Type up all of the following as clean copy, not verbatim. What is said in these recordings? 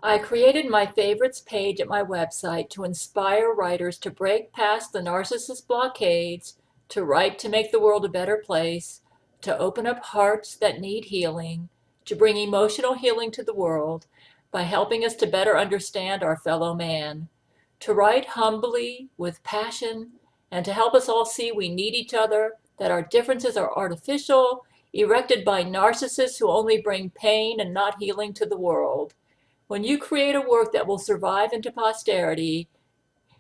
I created my favorites page at my website to inspire writers to break past the narcissist blockades, to write to make the world a better place, to open up hearts that need healing, to bring emotional healing to the world by helping us to better understand our fellow man, to write humbly with passion, and to help us all see we need each other, that our differences are artificial, erected by narcissists who only bring pain and not healing to the world. When you create a work that will survive into posterity,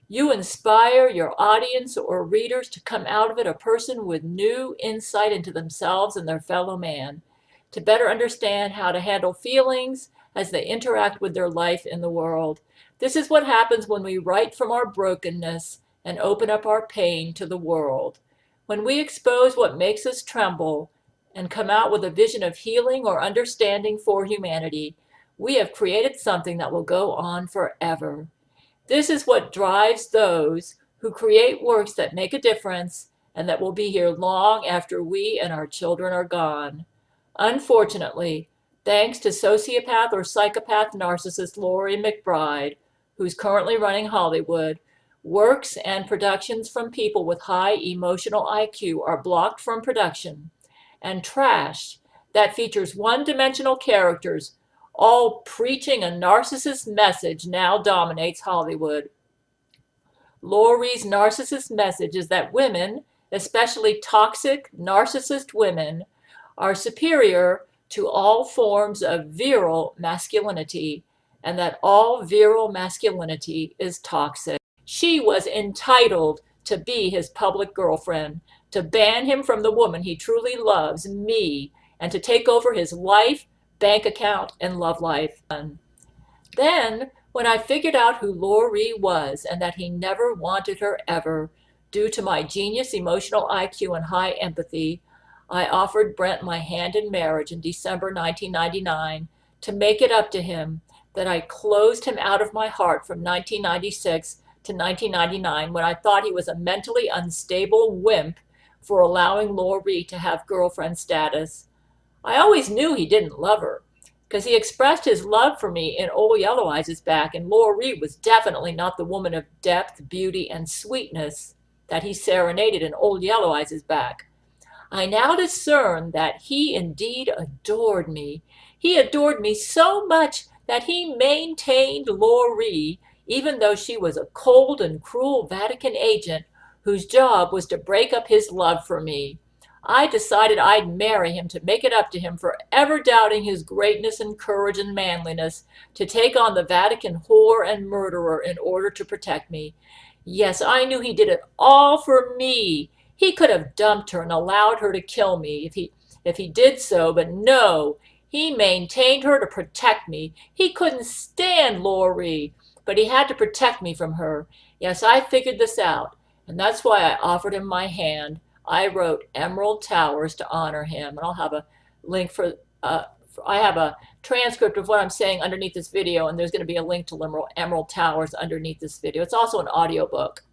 you inspire your audience or readers to come out of it a person with new insight into themselves and their fellow man, to better understand how to handle feelings as they interact with their life in the world. This is what happens when we write from our brokenness and open up our pain to the world. When we expose what makes us tremble and come out with a vision of healing or understanding for humanity, we have created something that will go on forever. This is what drives those who create works that make a difference and that will be here long after we and our children are gone. Unfortunately, thanks to sociopath or psychopath narcissist Loree McBride, who's currently running Hollywood, works and productions from people with high emotional IQ are blocked from production, and trash that features one-dimensional characters all preaching a narcissist message now dominates Hollywood. Loree's narcissist message is that women, especially toxic, narcissist women, are superior to all forms of virile masculinity, and that all virile masculinity is toxic. She was entitled to be his public girlfriend, to ban him from the woman he truly loves, me, and to take over his life, bank account, and love life. Then, when I figured out who Loree was and that he never wanted her ever, due to my genius emotional IQ and high empathy, I offered Brent my hand in marriage in December 1999 to make it up to him that I closed him out of my heart from 1996 to 1999 when I thought he was a mentally unstable wimp for allowing Loree to have girlfriend status. I always knew he didn't love her, because he expressed his love for me in Old Yellow Eyes' back, and Loree was definitely not the woman of depth, beauty, and sweetness that he serenaded in Old Yellow Eyes' back. I now discern that he indeed adored me. He adored me so much that he maintained Loree, even though she was a cold and cruel Vatican agent whose job was to break up his love for me. I decided I'd marry him to make it up to him for ever doubting his greatness and courage and manliness to take on the Vatican whore and murderer in order to protect me. Yes, I knew he did it all for me. He could have dumped her and allowed her to kill me if he did so, but no, he maintained her to protect me. He couldn't stand Loree, but he had to protect me from her. Yes, I figured this out, and that's why I offered him my hand. I wrote Emerald Towers to honor him, and I'll have a link I have a transcript of what I'm saying underneath this video, and there's going to be a link to Emerald Towers underneath this video. It's also an audiobook.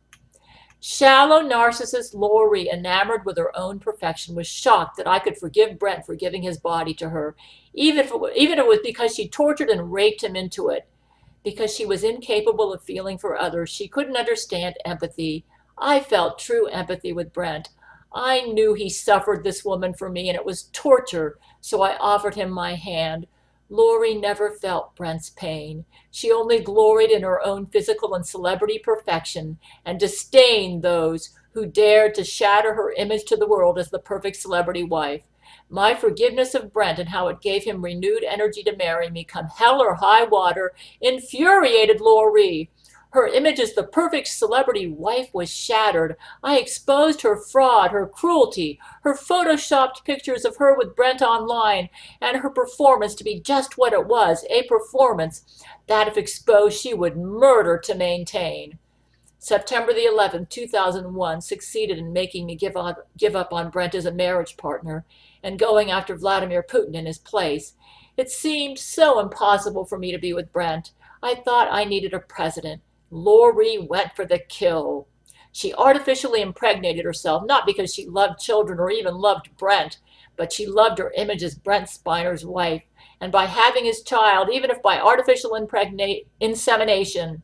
Shallow narcissist Loree, enamored with her own perfection, was shocked that I could forgive Brent for giving his body to her, even if it was because she tortured and raped him into it. Because she was incapable of feeling for others, she couldn't understand empathy. I felt true empathy with Brent. I knew he suffered this woman for me, and it was torture, so I offered him my hand. Loree never felt Brent's pain. She only gloried in her own physical and celebrity perfection and disdained those who dared to shatter her image to the world as the perfect celebrity wife. My forgiveness of Brent and how it gave him renewed energy to marry me, come hell or high water, infuriated Loree. Her image as the perfect celebrity wife was shattered. I exposed her fraud, her cruelty, her photoshopped pictures of her with Brent online, and her performance to be just what it was, a performance that, if exposed, she would murder to maintain. September the 11th, 2001 succeeded in making me give up on Brent as a marriage partner and going after Vladimir Putin in his place. It seemed so impossible for me to be with Brent. I thought I needed a president. Loree went for the kill. She artificially impregnated herself, not because she loved children or even loved Brent, but she loved her image as Brent Spiner's wife, and by having his child, even if by artificial insemination,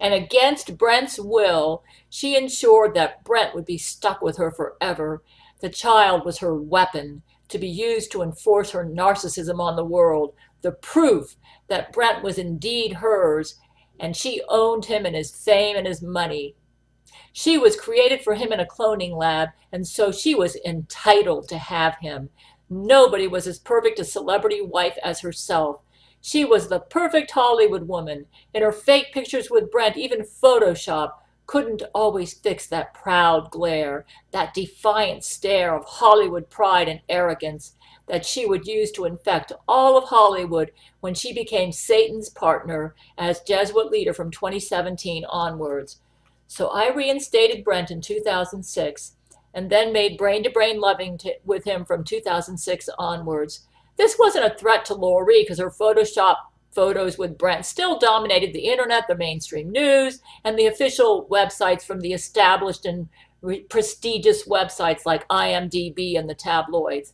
and against Brent's will, she ensured that Brent would be stuck with her forever. The child was her weapon to be used to enforce her narcissism on the world, the proof that Brent was indeed hers, and she owned him and his fame and his money. She was created for him in a cloning lab, and so she was entitled to have him. Nobody was as perfect a celebrity wife as herself. She was the perfect Hollywood woman. In her fake pictures with Brent, even Photoshop couldn't always fix that proud glare, that defiant stare of Hollywood pride and arrogance that she would use to infect all of Hollywood when she became Satan's partner as Jesuit leader from 2017 onwards. So I reinstated Brent in 2006 and then made brain-to-brain loving with him from 2006 onwards. This wasn't a threat to Loree because her Photoshop photos with Brent still dominated the internet, the mainstream news, and the official websites from the established and prestigious websites like IMDb and the tabloids.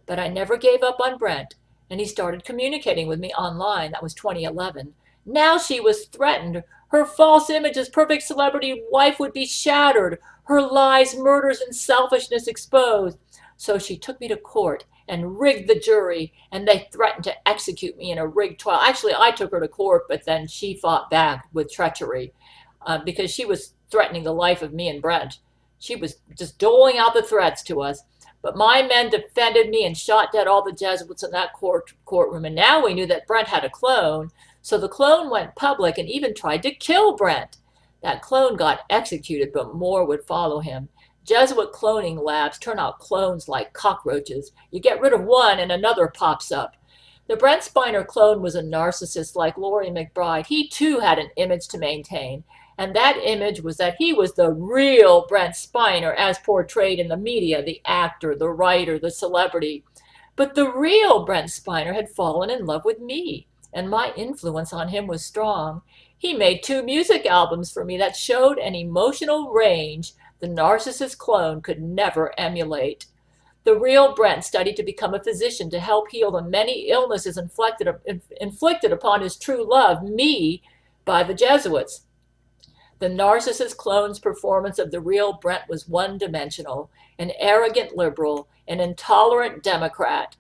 But I never gave up on Brent, and he started communicating with me online. That was 2011. Now she was threatened. Her false image as perfect celebrity wife would be shattered, her lies, murders, and selfishness exposed. So she took me to court and rigged the jury, and they threatened to execute me in a rigged trial. Actually, I took her to court, but then she fought back with treachery because she was threatening the life of me and Brent. She was just doling out the threats to us. But my men defended me and shot dead all the Jesuits in that courtroom. And now we knew that Brent had a clone. So the clone went public and even tried to kill Brent. That clone got executed, but more would follow him. Jesuit cloning labs turn out clones like cockroaches. You get rid of one and another pops up. The Brent Spiner clone was a narcissist like Loree McBride. He too had an image to maintain. And that image was that he was the real Brent Spiner as portrayed in the media, the actor, the writer, the celebrity. But the real Brent Spiner had fallen in love with me, and my influence on him was strong. He made 2 music albums for me that showed an emotional range the narcissist clone could never emulate. The real Brent studied to become a physician to help heal the many illnesses inflicted upon his true love, me, by the Jesuits. The narcissist clone's performance of the real Brent was one-dimensional, an arrogant liberal, an intolerant Democrat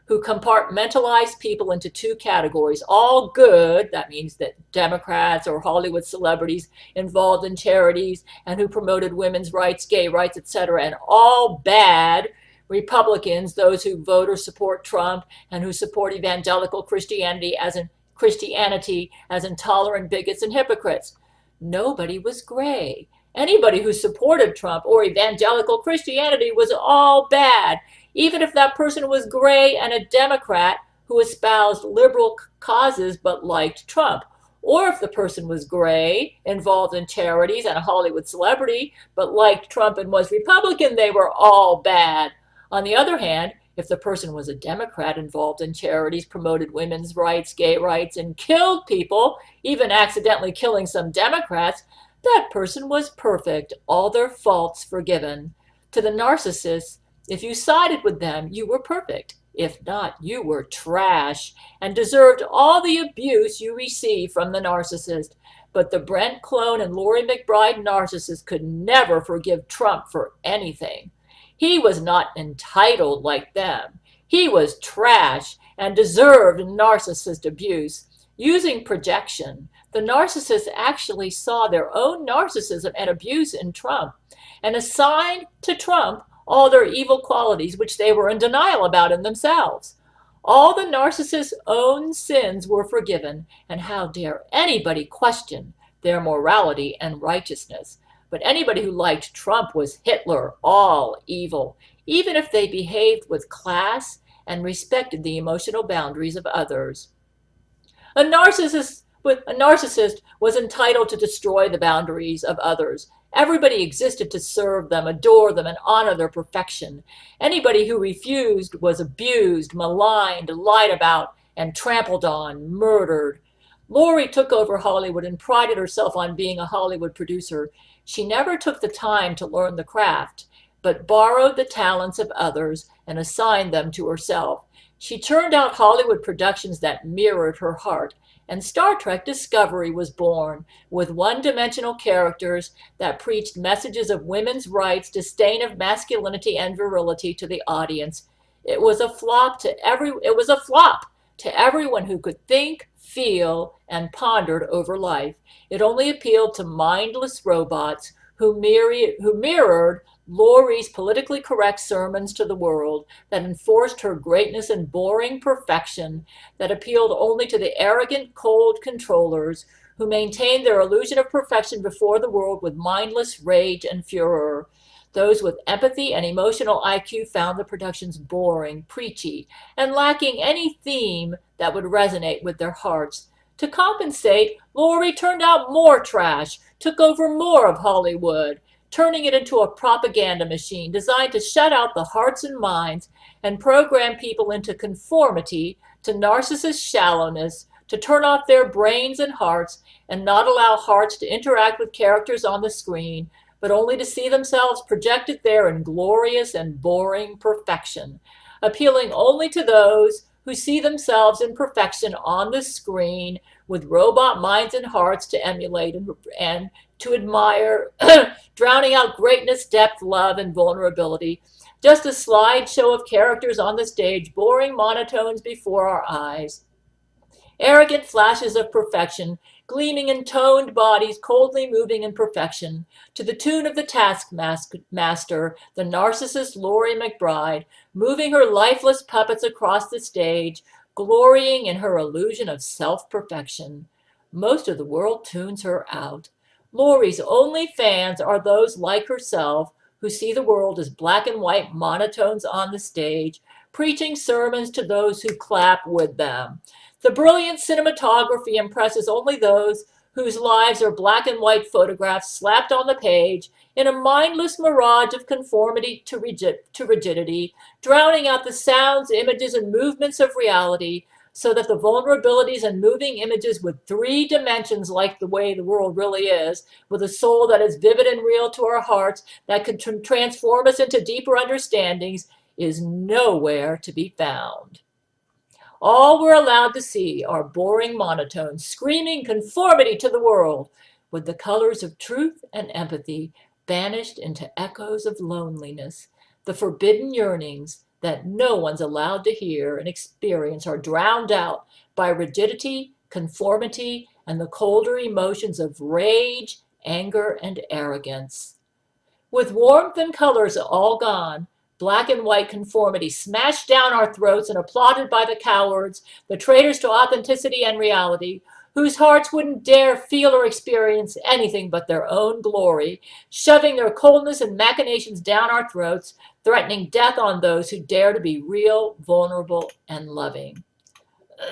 who compartmentalized people into 2 categories, all good, that means that Democrats or Hollywood celebrities involved in charities and who promoted women's rights, gay rights, etc., and all bad, Republicans, those who vote or support Trump and who support evangelical Christianity as intolerant bigots and hypocrites. Nobody was gray. Anybody who supported Trump or evangelical Christianity was all bad, even if that person was gray and a Democrat who espoused liberal causes but liked Trump. Or if the person was gray, involved in charities and a Hollywood celebrity, but liked Trump and was Republican, they were all bad. On the other hand, if the person was a Democrat involved in charities, promoted women's rights, gay rights, and killed people, even accidentally killing some Democrats, that person was perfect, all their faults forgiven. To the narcissists, if you sided with them, you were perfect. If not, you were trash and deserved all the abuse you received from the narcissist. But the Brent clone and Loree McBride narcissist could never forgive Trump for anything. He was not entitled like them. He was trash and deserved narcissist abuse. Using projection, the narcissists actually saw their own narcissism and abuse in Trump and assigned to Trump all their evil qualities, which they were in denial about in themselves. All the narcissist's own sins were forgiven, and how dare anybody question their morality and righteousness? But anybody who liked Trump was Hitler, all evil, even if they behaved with class and respected the emotional boundaries of others. A narcissist was entitled to destroy the boundaries of others. Everybody existed to serve them, adore them, and honor their perfection. Anybody who refused was abused, maligned, lied about, and trampled on, murdered. Loree took over Hollywood and prided herself on being a Hollywood producer. She never took the time to learn the craft, but borrowed the talents of others and assigned them to herself. She churned out Hollywood productions that mirrored her heart, and Star Trek Discovery was born, with one-dimensional characters that preached messages of women's rights, disdain of masculinity and virility to the audience. It was a flop to everyone who could think, feel, and pondered over life. It only appealed to mindless robots who mirrored Loree's politically correct sermons to the world, that enforced her greatness in boring perfection, that appealed only to the arrogant, cold controllers who maintained their illusion of perfection before the world with mindless rage and furor. Those with empathy and emotional IQ found the productions boring, preachy, and lacking any theme that would resonate with their hearts. To compensate, Loree turned out more trash, took over more of Hollywood, turning it into a propaganda machine designed to shut out the hearts and minds and program people into conformity to narcissist shallowness, to turn off their brains and hearts and not allow hearts to interact with characters on the screen, but only to see themselves projected there in glorious and boring perfection, appealing only to those who see themselves in perfection on the screen with robot minds and hearts to emulate and to admire, drowning out greatness, depth, love, and vulnerability. Just a slideshow of characters on the stage, boring monotones before our eyes. Arrogant flashes of perfection, gleaming in toned bodies, coldly moving in perfection, to the tune of the taskmaster, the narcissist Loree McBride, moving her lifeless puppets across the stage, glorying in her illusion of self-perfection. Most of the world tunes her out. Loree's only fans are those like herself who see the world as black and white monotones on the stage, preaching sermons to those who clap with them. The brilliant cinematography impresses only those whose lives are black and white photographs slapped on the page in a mindless mirage of conformity to rigidity, drowning out the sounds, images, and movements of reality, so that the vulnerabilities and moving images with 3 dimensions, like the way the world really is, with a soul that is vivid and real to our hearts, that could transform us into deeper understandings, is nowhere to be found. All we're allowed to see are boring monotones, screaming conformity to the world, with the colors of truth and empathy banished into echoes of loneliness. The forbidden yearnings that no one's allowed to hear and experience are drowned out by rigidity, conformity, and the colder emotions of rage, anger, and arrogance. With warmth and colors all gone, black and white conformity smashed down our throats and applauded by the cowards, the traitors to authenticity and reality, whose hearts wouldn't dare feel or experience anything but their own glory, shoving their coldness and machinations down our throats, threatening death on those who dare to be real, vulnerable, and loving.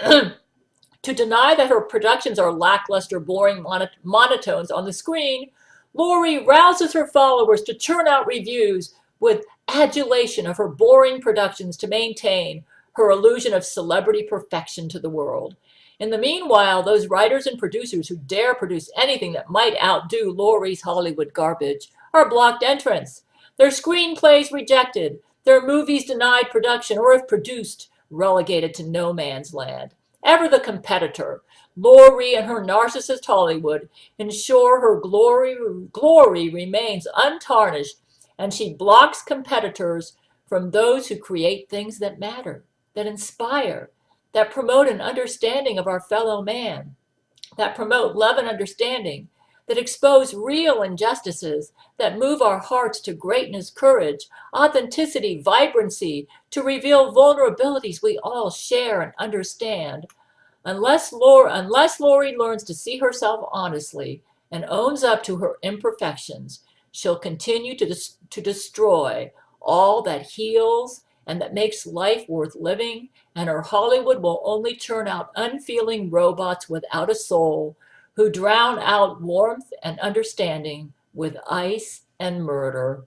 To deny that her productions are lackluster, boring monotones on the screen, Loree rouses her followers to churn out reviews with adulation of her boring productions to maintain her illusion of celebrity perfection to the world. In the meanwhile, those writers and producers who dare produce anything that might outdo Loree's Hollywood garbage are blocked entrance, their screenplays rejected, their movies denied production, or if produced, relegated to no man's land. Ever the competitor, Loree and her narcissist Hollywood ensure her glory remains untarnished, and she blocks competitors from those who create things that matter, that inspire, that promote an understanding of our fellow man, that promote love and understanding, that expose real injustices, that move our hearts to greatness, courage, authenticity, vibrancy, to reveal vulnerabilities we all share and understand. Unless Loree learns to see herself honestly and owns up to her imperfections, she'll continue to destroy all that heals and that makes life worth living, and her Hollywood will only churn out unfeeling robots without a soul who drown out warmth and understanding with ice and murder.